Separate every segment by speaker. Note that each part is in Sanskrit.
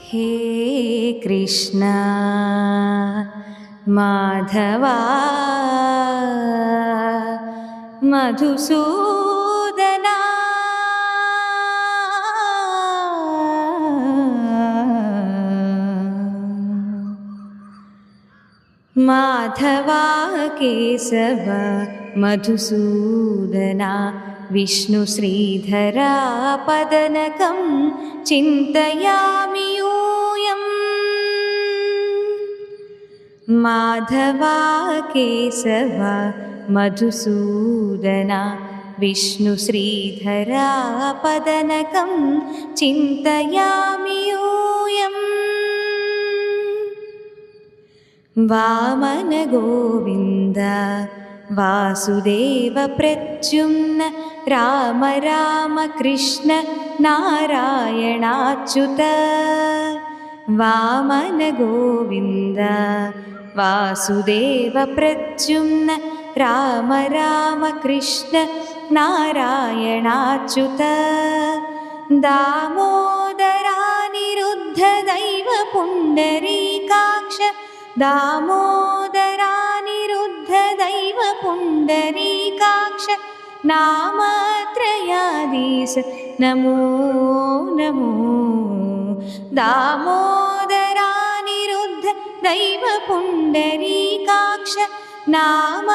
Speaker 1: हे कृष्ण माधवा मधुसूदना माधवा केशव मधुसूदना विष्णु श्रीधरा पदनकं चिन्तयामि यूयम् माधवा केशव मधुसूदना विष्णु श्रीधरा पदनकं चिन्तयामि यूयम् वामन गोविन्द वासुदेव प्रद्युम्न राम राम कृष्ण नारायणाच्युत वामन गोविन्द वासुदेव प्रद्युम्न राम राम कृष्ण नारायणाच्युत दामोदरानिरुद्ध दैव पुण्डरीकाक्ष दामोदरानिरुद्ध दैव पुण्डरीकाक्ष नामत्रयाधीश नमो नमो दामोदरानिरुद्ध दैव पुण्डरीकाक्ष नामत्रयाधीश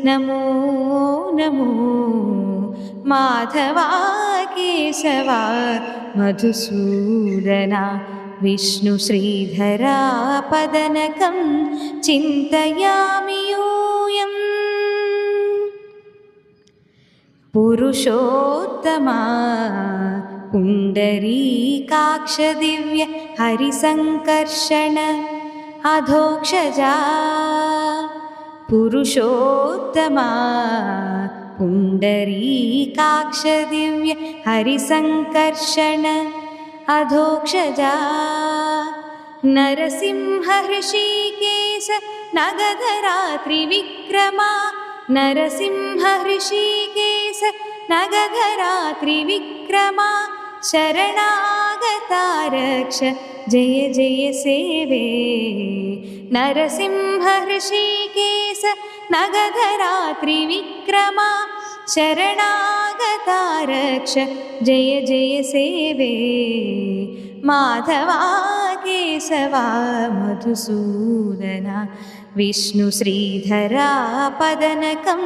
Speaker 1: नमो नमो माधवा केशवा मधुसूदना विष्णु श्रीधरा पदनकं चिन्तयामि यूयम् पुरुषोत्तमा पुण्डरीकाक्ष दिव्य हरिसङ्कर्षण अधोक्षजा पुरुषोत्तमा पुण्डरीकाक्ष दिव्य हरिसङ्कर्षण अधोक्षजा नरसिंह हृषीकेश नगधरा त्रिविक्रमा नरसिंह हृषीकेश नगधरा त्रिविक्रमा शरणागता रक्ष जय जय सेवे नरसिंह हृषीकेश नगधरा त्रिविक्रमा शरणागता रक्ष जय जय सेवे माधवा केशवा मधुसूदना विष्णु श्रीधरा पदनकं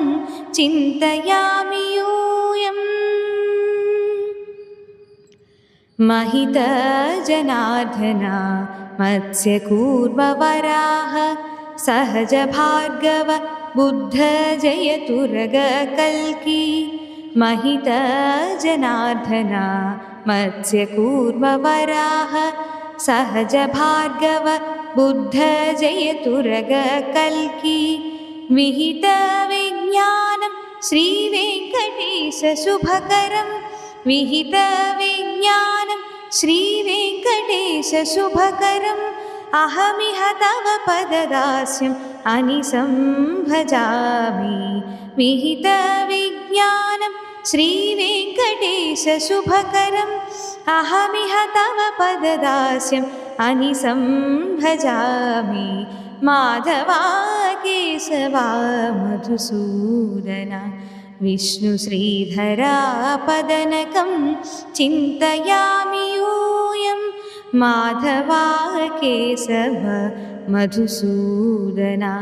Speaker 1: चिन्तयामि यूयम् महित जनार्दना मत्स्यकूर्मवराह सहज भार्गव बुद्ध जयतुरग कल्की महित जनार्दना मत्स्यकूर्मवराह सहज भार्गव बुद्ध जयतुरग कल्की विहित विज्ञानं श्रीवेङ्कटेश शुभकरं विहित विज्ञानं श्रीवेङ्कटेश शुभकरम् अहमिह तव पददास्यम् अनिशं भजामि विहित विज्ञानं श्रीवेङ्कटेश शुभकरम् अहमिह तव पददास्यम् अनिशं भजामि माधवा केशवा मधुसूदना विष्णु श्रीधरा पदनकं चिन्तयामि यूयम् माधवा केशव मधुसूदना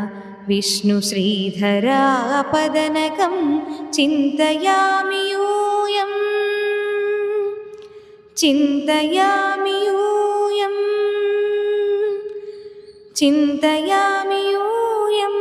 Speaker 1: विष्णु श्रीधरा पदनकं चिन्तयामि यूयम् चिन्तयामि यूयम् चिन्तयामि यूयम्